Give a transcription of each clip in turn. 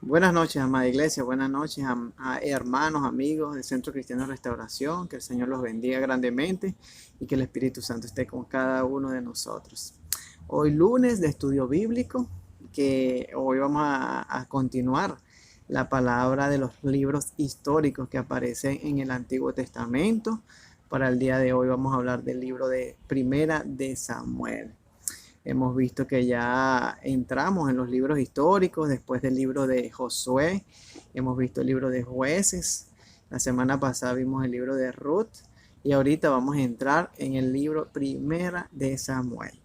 Buenas noches, amada iglesia. Buenas noches a hermanos, amigos del Centro Cristiano de Restauración. Que el Señor los bendiga grandemente y que el Espíritu Santo esté con cada uno de nosotros. Hoy lunes de estudio bíblico, que hoy vamos a continuar la palabra de los libros históricos que aparecen en el Antiguo Testamento. Para el día de hoy vamos a hablar del libro de Primera de Samuel. Hemos visto que ya entramos en los libros históricos, después del libro de Josué, hemos visto el libro de Jueces, la semana pasada vimos el libro de Ruth y ahorita vamos a entrar en el libro Primera de Samuel.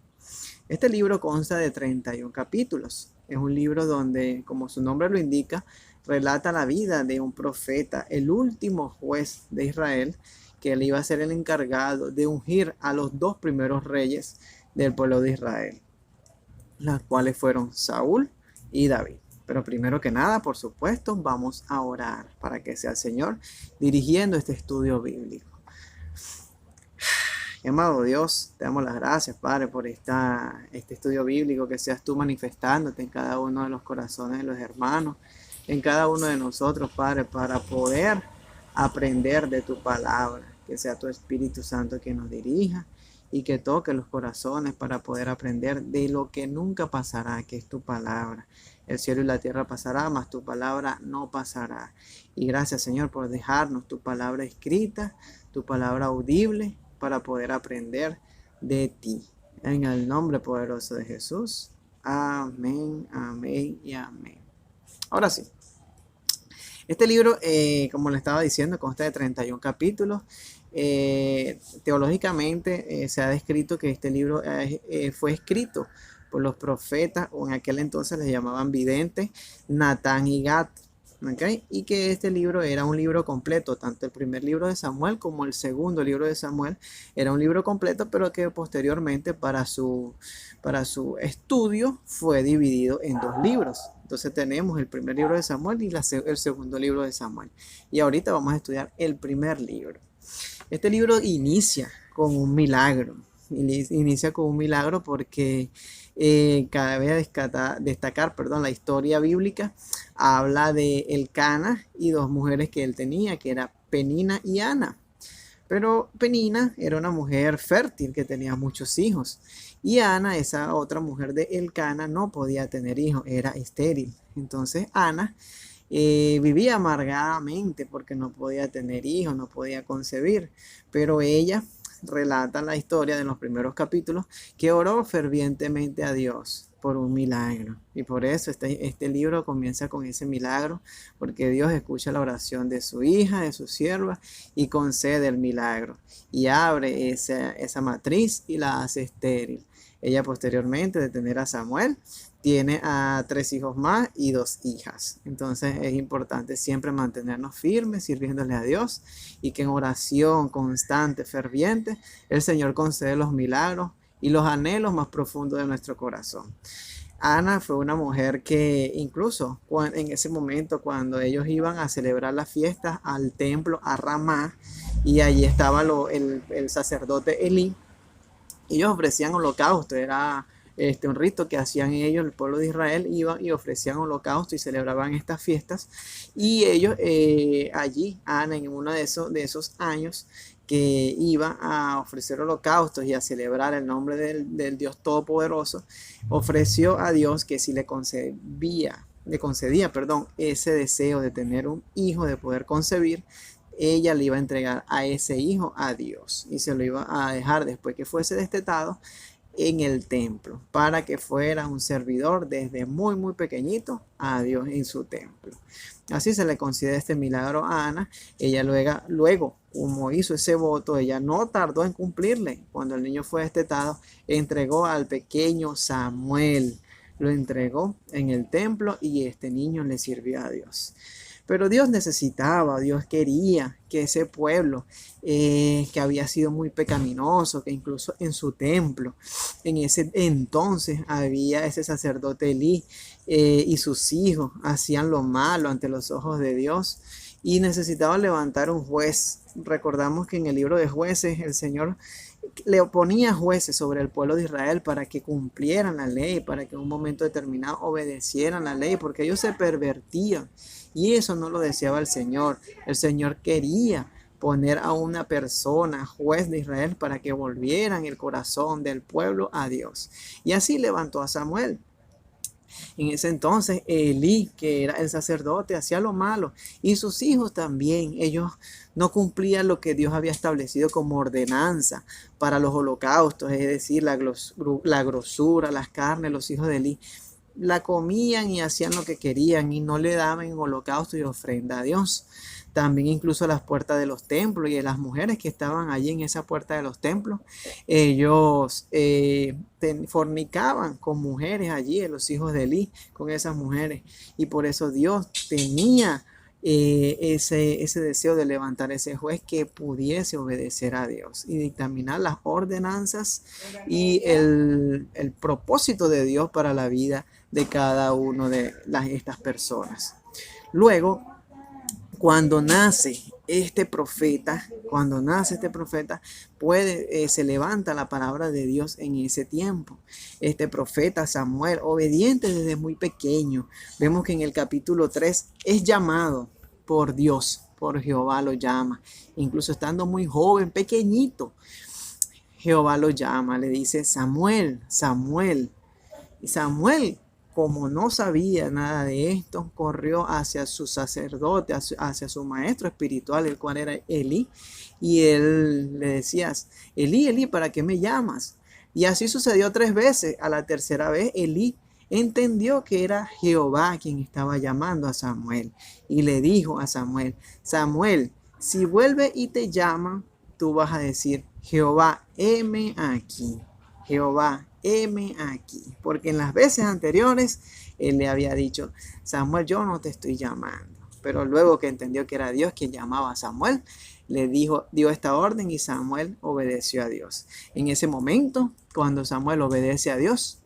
Este libro consta de 31 capítulos. Es un libro donde, como su nombre lo indica, relata la vida de un profeta, el último juez de Israel, que él iba a ser el encargado de ungir a los dos primeros reyes del pueblo de Israel, las cuales fueron Saúl y David. Pero primero que nada, por supuesto, vamos a orar para que sea el Señor dirigiendo este estudio bíblico. Amado Dios, te damos las gracias, Padre, por este estudio bíblico, que seas tú manifestándote en cada uno de los corazones de los hermanos, en cada uno de nosotros, Padre, para poder aprender de tu palabra, que sea tu Espíritu Santo quien nos dirija y que toque los corazones para poder aprender de lo que nunca pasará, que es tu palabra. El cielo y la tierra pasará, mas tu palabra no pasará. Y gracias, Señor, por dejarnos tu palabra escrita, tu palabra audible, para poder aprender de ti. En el nombre poderoso de Jesús. Amén, amén y amén. Ahora sí. Este libro, como le estaba diciendo, consta de 31 capítulos. Teológicamente se ha descrito que este libro fue escrito por los profetas, o en aquel entonces les llamaban videntes, Natán y Gad. ¿Okay? Y que este libro era un libro completo, tanto el primer libro de Samuel como el segundo libro de Samuel era un libro completo, pero que posteriormente para su estudio fue dividido en dos libros. Entonces tenemos el primer libro de Samuel y el segundo libro de Samuel. Y ahorita vamos a estudiar el primer libro. Este libro inicia con un milagro. Inicia con un milagro porque cabe destacar, la historia bíblica habla de Elcana y dos mujeres que él tenía, que era Penina y Ana. Pero Penina era una mujer fértil que tenía muchos hijos. Y Ana, esa otra mujer de Elcana, no podía tener hijos, era estéril. Entonces Ana vivía amargadamente porque no podía tener hijos, no podía concebir. Pero ella relata la historia de los primeros capítulos que oró fervientemente a Dios por un milagro. Y por eso este libro comienza con ese milagro, porque Dios escucha la oración de su hija, de su sierva, y concede el milagro. Y abre esa matriz y la hace estéril. Ella posteriormente de tener a Samuel, tiene a 3 hijos más y 2 hijas. Entonces es importante siempre mantenernos firmes, sirviéndole a Dios, y que en oración constante, ferviente, el Señor concede los milagros y los anhelos más profundos de nuestro corazón. Ana fue una mujer que incluso en ese momento, cuando ellos iban a celebrar las fiestas al templo, a Ramá, y allí estaba el sacerdote Elí, ellos ofrecían holocausto. Era un rito que hacían ellos, el pueblo de Israel, iban y ofrecían holocausto y celebraban estas fiestas. Y ellos allí, Ana, en uno de esos años que iba a ofrecer holocaustos y a celebrar el nombre del Dios Todopoderoso, ofreció a Dios que si le concedía, ese deseo de tener un hijo, de poder concebir, ella le iba a entregar a ese hijo a Dios y se lo iba a dejar después que fuese destetado en el templo, para que fuera un servidor desde muy muy pequeñito a Dios en su templo. Así se le concede este milagro a Ana. Ella luego, como hizo ese voto, ella no tardó en cumplirle. Cuando el niño fue destetado, entregó al pequeño Samuel, lo entregó en el templo y este niño le sirvió a Dios. Pero Dios quería que ese pueblo que había sido muy pecaminoso, que incluso en su templo, en ese entonces había ese sacerdote Elí y sus hijos hacían lo malo ante los ojos de Dios y necesitaban levantar un juez. Recordamos que en el libro de Jueces el Señor le ponía jueces sobre el pueblo de Israel para que cumplieran la ley, para que en un momento determinado obedecieran la ley, porque ellos se pervertían y eso no lo deseaba el Señor. El Señor quería poner a una persona, juez de Israel, para que volvieran el corazón del pueblo a Dios. Y así levantó a Samuel. En ese entonces, Elí, que era el sacerdote, hacía lo malo y sus hijos también. Ellos no cumplían lo que Dios había establecido como ordenanza para los holocaustos, es decir, la grosura, las carnes, los hijos de Elí la comían y hacían lo que querían y no le daban en holocausto y ofrenda a Dios. También incluso a las puertas de los templos y de las mujeres que estaban allí en esa puerta de los templos, ellos fornicaban con mujeres allí, los hijos de Elí, con esas mujeres. Y por eso Dios tenía ese deseo de levantar ese juez que pudiese obedecer a Dios y dictaminar las ordenanzas y el propósito de Dios para la vida de cada uno de estas personas. Luego, cuando nace este profeta, se levanta la palabra de Dios en ese tiempo. Este profeta Samuel, obediente desde muy pequeño, vemos que en el capítulo 3 es llamado por Dios, por Jehová lo llama, incluso estando muy joven, pequeñito, Jehová lo llama, le dice Samuel, Samuel. Y Samuel, como no sabía nada de esto, corrió hacia su sacerdote, hacia su maestro espiritual, el cual era Elí, y él le decía, Elí, Elí, ¿para qué me llamas? Y así sucedió 3 veces. A la tercera vez, Elí entendió que era Jehová quien estaba llamando a Samuel, y le dijo a Samuel, Samuel, si vuelve y te llama, tú vas a decir, Jehová, heme aquí, Jehová, heme aquí, porque en las veces anteriores él le había dicho, Samuel, yo no te estoy llamando, pero luego que entendió que era Dios quien llamaba a Samuel, le dijo, dio esta orden y Samuel obedeció a Dios. En ese momento, cuando Samuel obedece a Dios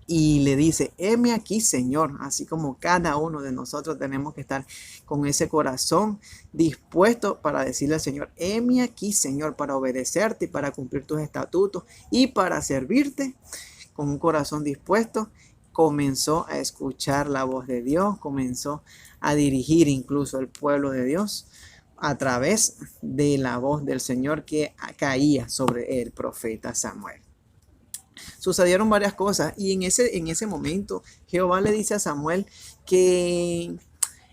y le dice, heme aquí, Señor, así como cada uno de nosotros tenemos que estar con ese corazón dispuesto para decirle al Señor, heme aquí, Señor, para obedecerte y para cumplir tus estatutos y para servirte. Con un corazón dispuesto, comenzó a escuchar la voz de Dios, comenzó a dirigir incluso el pueblo de Dios a través de la voz del Señor que caía sobre el profeta Samuel. Sucedieron varias cosas y en ese momento Jehová le dice a Samuel que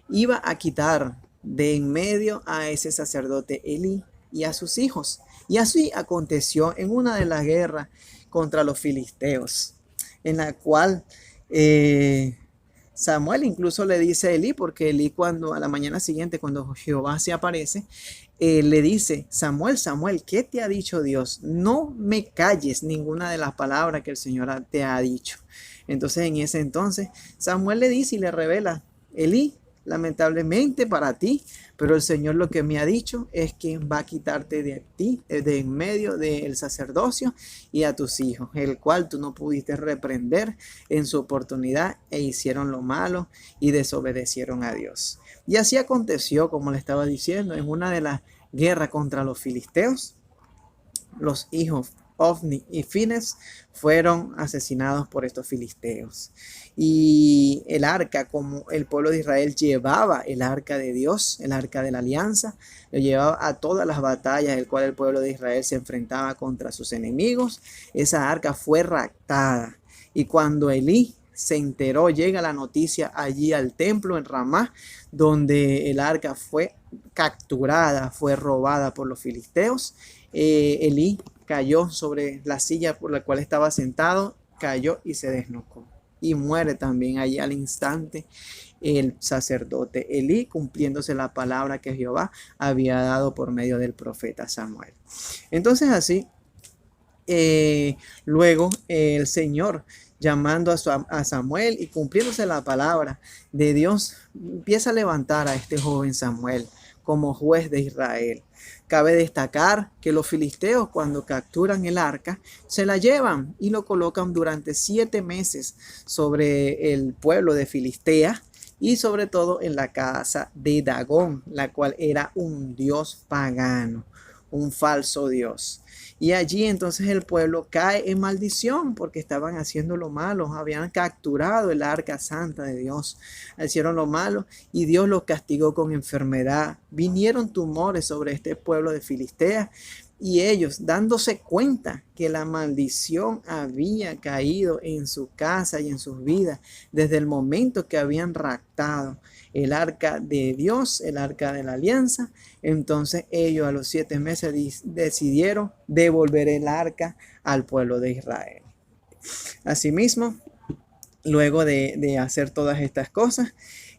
iba a quitar de en medio a ese sacerdote Elí y a sus hijos. Y así aconteció en una de las guerras contra los filisteos, en la cual Samuel incluso le dice a Elí, porque Elí cuando a la mañana siguiente, cuando Jehová se aparece, le dice, Samuel, Samuel, ¿qué te ha dicho Dios? No me calles ninguna de las palabras que el Señor te ha dicho. Entonces en ese entonces Samuel le dice y le revela, Elí, lamentablemente para ti, pero el Señor lo que me ha dicho es que va a quitarte de ti, de en medio del sacerdocio y a tus hijos, el cual tú no pudiste reprender en su oportunidad e hicieron lo malo y desobedecieron a Dios. Y así aconteció, como le estaba diciendo, en una de las guerras contra los filisteos, los hijos Ofni y Fines fueron asesinados por estos filisteos. Y el arca, como el pueblo de Israel llevaba el arca de Dios, el arca de la alianza, lo llevaba a todas las batallas en las cuales el pueblo de Israel se enfrentaba contra sus enemigos. Esa arca fue raptada. Y cuando Elí se enteró, llega la noticia allí al templo en Ramá, donde el arca fue capturada, fue robada por los filisteos. Elí cayó sobre la silla por la cual estaba sentado, cayó y se desnucó. Y muere también allí al instante el sacerdote Elí, cumpliéndose la palabra que Jehová había dado por medio del profeta Samuel. Entonces así, luego el Señor, llamando a Samuel y cumpliéndose la palabra de Dios, empieza a levantar a este joven Samuel como juez de Israel. Cabe destacar que los filisteos, cuando capturan el arca, se la llevan y lo colocan durante 7 meses sobre el pueblo de Filistea y sobre todo en la casa de Dagón, la cual era un dios pagano. un falso Dios. Y allí entonces el pueblo cae en maldición porque estaban haciendo lo malo, habían capturado el arca santa de Dios, hicieron lo malo y Dios los castigó con enfermedad. Vinieron tumores sobre este pueblo de Filistea y ellos, dándose cuenta que la maldición había caído en su casa y en sus vidas desde el momento que habían raptado el arca de Dios, el arca de la alianza, entonces ellos a los 7 meses decidieron devolver el arca al pueblo de Israel. Asimismo, luego de hacer todas estas cosas,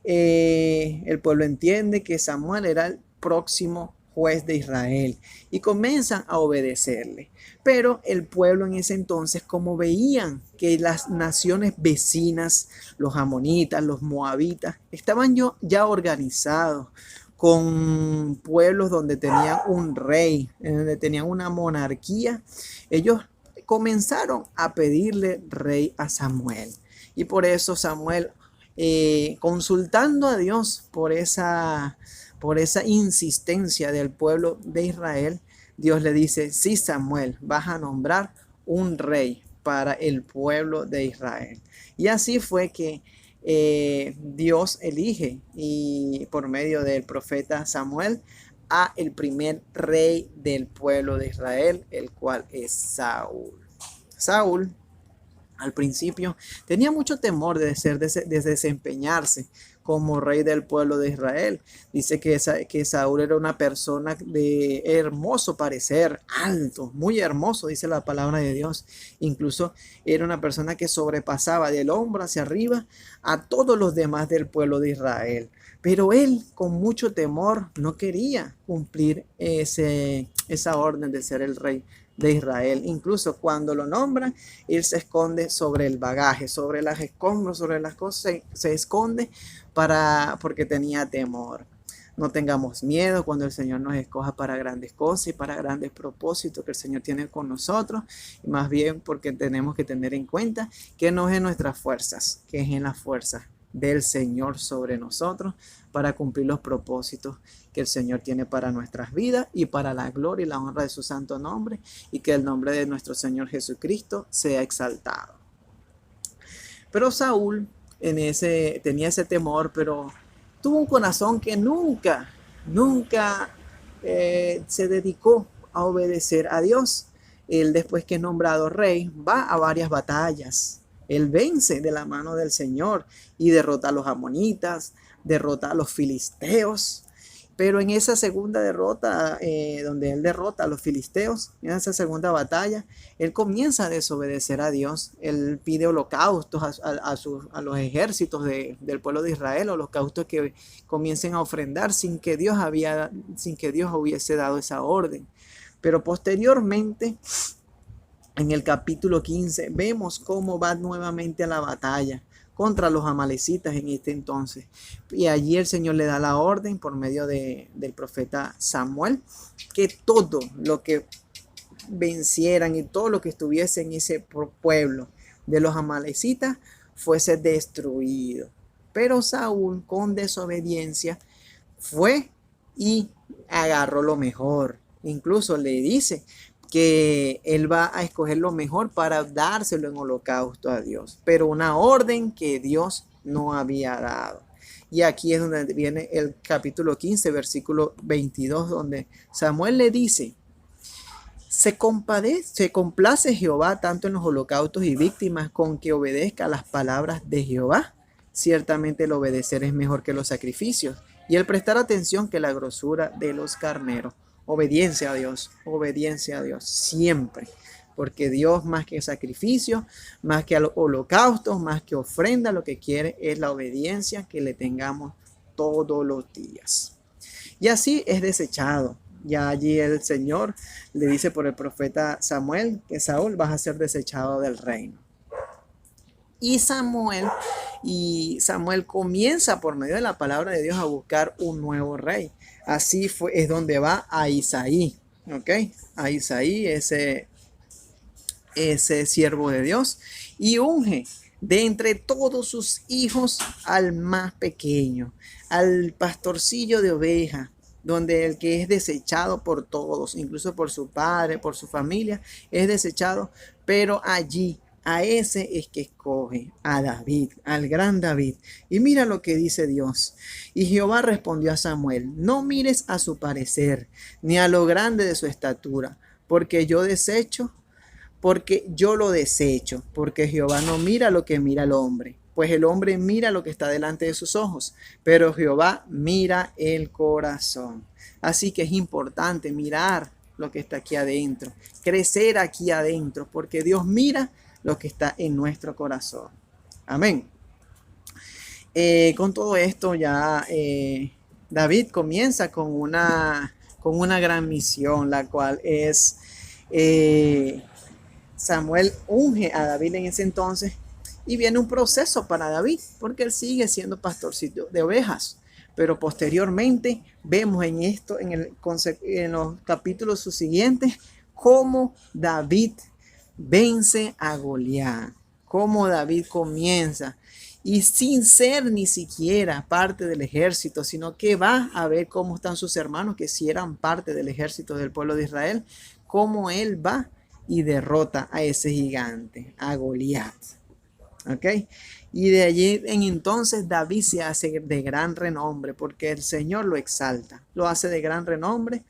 el pueblo entiende que Samuel era el próximo juez de Israel y comienzan a obedecerle. Pero el pueblo en ese entonces, como veían que las naciones vecinas, los amonitas, los moabitas, estaban ya organizados con pueblos donde tenían un rey, donde tenían una monarquía, ellos comenzaron a pedirle rey a Samuel. Y por eso Samuel, consultando a Dios por esa insistencia del pueblo de Israel, Dios le dice, sí, Samuel, vas a nombrar un rey para el pueblo de Israel. Y así fue que Dios elige y por medio del profeta Samuel a el primer rey del pueblo de Israel, el cual es Saúl. Saúl al principio tenía mucho temor de desempeñarse como rey del pueblo de Israel. Dice que Saúl era una persona de hermoso parecer, alto, muy hermoso, dice la palabra de Dios. Incluso era una persona que sobrepasaba del hombro hacia arriba a todos los demás del pueblo de Israel. Pero él, con mucho temor, no quería cumplir esa orden de ser el rey de Israel. Incluso cuando lo nombran, él se esconde sobre el bagaje, sobre las escombros, sobre las cosas, se esconde porque tenía temor. No tengamos miedo cuando el Señor nos escoja para grandes cosas y para grandes propósitos que el Señor tiene con nosotros, y más bien porque tenemos que tener en cuenta que no es en nuestras fuerzas, que es en las fuerzas del Señor sobre nosotros para cumplir los propósitos que el Señor tiene para nuestras vidas y para la gloria y la honra de su santo nombre, y que el nombre de nuestro Señor Jesucristo sea exaltado. Pero Saúl tenía ese temor, pero tuvo un corazón que nunca se dedicó a obedecer a Dios. Él, después que es nombrado rey, va a varias batallas. Él vence de la mano del Señor y derrota a los amonitas, derrota a los filisteos. Pero en esa segunda derrota, donde él derrota a los filisteos, en esa segunda batalla, él comienza a desobedecer a Dios. Él pide holocaustos a los ejércitos del pueblo de Israel, holocaustos que comiencen a ofrendar sin que Dios hubiese dado esa orden. Pero posteriormente, en el capítulo 15, vemos cómo va nuevamente a la batalla contra los amalecitas en este entonces. Y allí el Señor le da la orden por medio del profeta Samuel, que todo lo que vencieran y todo lo que estuviese en ese pueblo de los amalecitas fuese destruido. Pero Saúl, con desobediencia, fue y agarró lo mejor. Incluso le dice que él va a escoger lo mejor para dárselo en holocausto a Dios, pero una orden que Dios no había dado. Y aquí es donde viene el capítulo 15, versículo 22, donde Samuel le dice, se complace Jehová tanto en los holocaustos y víctimas con que obedezca las palabras de Jehová. Ciertamente el obedecer es mejor que los sacrificios y el prestar atención que la grosura de los carneros. Obediencia a Dios siempre, porque Dios, más que sacrificio, más que holocaustos, más que ofrenda, lo que quiere es la obediencia que le tengamos todos los días. Y así es desechado. Ya allí el Señor le dice por el profeta Samuel que Saúl va a ser desechado del reino. Y Samuel comienza por medio de la palabra de Dios a buscar un nuevo rey. Así es donde va a Isaí, ¿ok? A Isaí, ese siervo de Dios, y unge de entre todos sus hijos al más pequeño, al pastorcillo de ovejas, donde el que es desechado por todos, incluso por su padre, por su familia, es desechado, pero allí a ese es que escoge, a David, al gran David. Y mira lo que dice Dios. Y Jehová respondió a Samuel: no mires a su parecer, ni a lo grande de su estatura, porque yo lo desecho, porque Jehová no mira lo que mira el hombre, pues el hombre mira lo que está delante de sus ojos, pero Jehová mira el corazón. Así que es importante mirar lo que está aquí adentro, crecer aquí adentro, porque Dios mira lo que está en nuestro corazón. Amén. Con todo esto ya David comienza con una gran misión, la cual es Samuel unge a David en ese entonces y viene un proceso para David, porque él sigue siendo pastorcito de ovejas. Pero posteriormente vemos en los capítulos subsiguientes cómo David vence a Goliat, cómo David comienza y sin ser ni siquiera parte del ejército, sino que va a ver cómo están sus hermanos que sí eran parte del ejército del pueblo de Israel, cómo él va y derrota a ese gigante, a Goliat. ¿Ok? Y de allí en entonces David se hace de gran renombre porque el Señor lo exalta, lo hace de gran renombre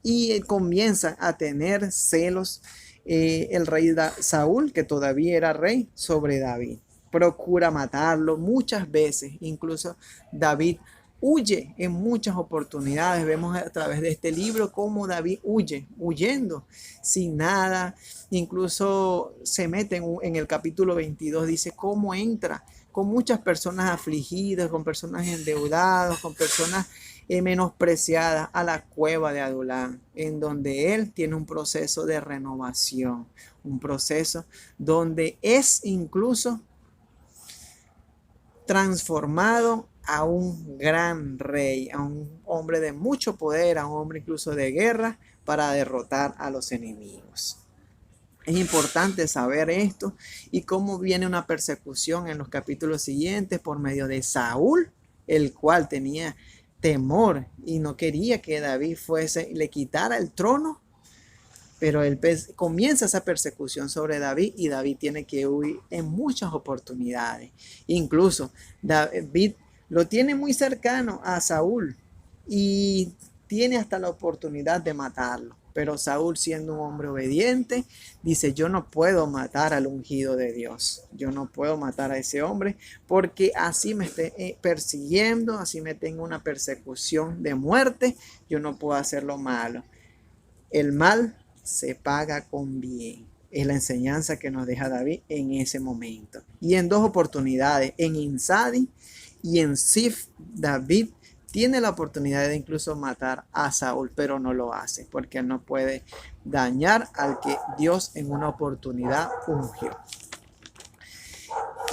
y comienza a tener celos el rey Saúl, que todavía era rey, sobre David. Procura matarlo muchas veces, incluso David huye en muchas oportunidades. Vemos a través de este libro cómo David huyendo sin nada. Incluso se mete en el capítulo 22, dice cómo entra con muchas personas afligidas, con personas endeudadas, con personas menospreciadas a la cueva de Adulán, en donde él tiene un proceso de renovación, un proceso donde es incluso transformado a un gran rey, a un hombre de mucho poder, a un hombre incluso de guerra para derrotar a los enemigos. Es importante saber esto y cómo viene una persecución en los capítulos siguientes por medio de Saúl, el cual tenía temor y no quería que David le quitara el trono, pero él comienza esa persecución sobre David y David tiene que huir en muchas oportunidades. Incluso David lo tiene muy cercano a Saúl y tiene hasta la oportunidad de matarlo. Pero Saúl, siendo un hombre obediente, dice: yo no puedo matar al ungido de Dios. Yo no puedo matar a ese hombre porque así me esté persiguiendo, así me tenga una persecución de muerte. Yo no puedo hacer lo malo. El mal se paga con bien. Es la enseñanza que nos deja David en ese momento. Y en dos oportunidades, en Insadi y en Sif, David tiene la oportunidad de incluso matar a Saúl, pero no lo hace porque él no puede dañar al que Dios en una oportunidad ungió.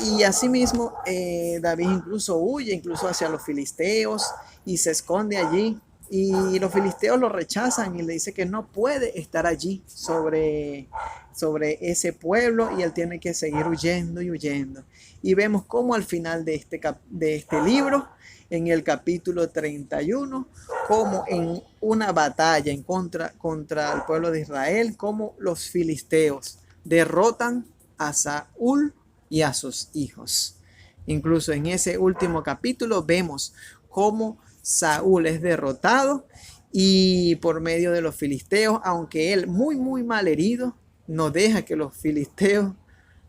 Y asimismo, David incluso huye, incluso hacia los filisteos y se esconde allí. Y los filisteos lo rechazan y le dice que no puede estar allí sobre ese pueblo y él tiene que seguir huyendo y huyendo. Y vemos cómo al final de este libro, en el capítulo 31, como en una batalla contra el pueblo de Israel, como los filisteos derrotan a Saúl y a sus hijos. Incluso en ese último capítulo vemos cómo Saúl es derrotado y por medio de los filisteos, aunque él muy mal herido, no deja que los filisteos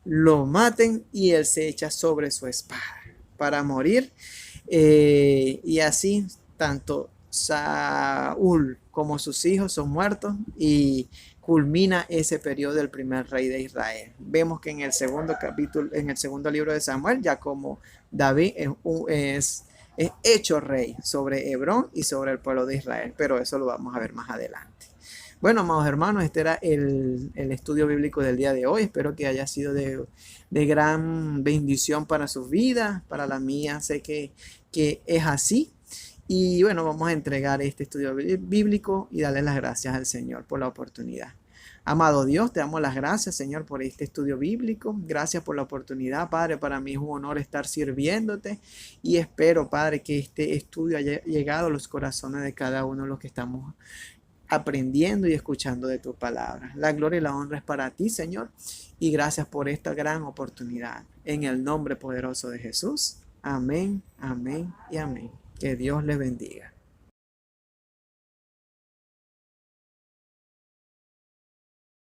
lo maten y él se echa sobre su espada para morir. Y así tanto Saúl como sus hijos son muertos y culmina ese periodo del primer rey de Israel. Vemos que en el segundo capítulo, en el segundo libro de Samuel, ya como David es hecho rey sobre Hebrón y sobre el pueblo de Israel, pero eso lo vamos a ver más adelante. Bueno, amados hermanos, este era el estudio bíblico del día de hoy. Espero que haya sido de gran bendición para sus vidas, para la mía. Sé que es así. Y bueno, vamos a entregar este estudio bíblico y darle las gracias al Señor por la oportunidad. Amado Dios, te damos las gracias, Señor, por este estudio bíblico. Gracias por la oportunidad, Padre. Para mí es un honor estar sirviéndote y espero, Padre, que este estudio haya llegado a los corazones de cada uno de los que estamos aprendiendo y escuchando de tu palabra. La gloria y la honra es para ti, Señor, y gracias por esta gran oportunidad. En el nombre poderoso de Jesús. Amén, amén y amén. Que Dios les bendiga.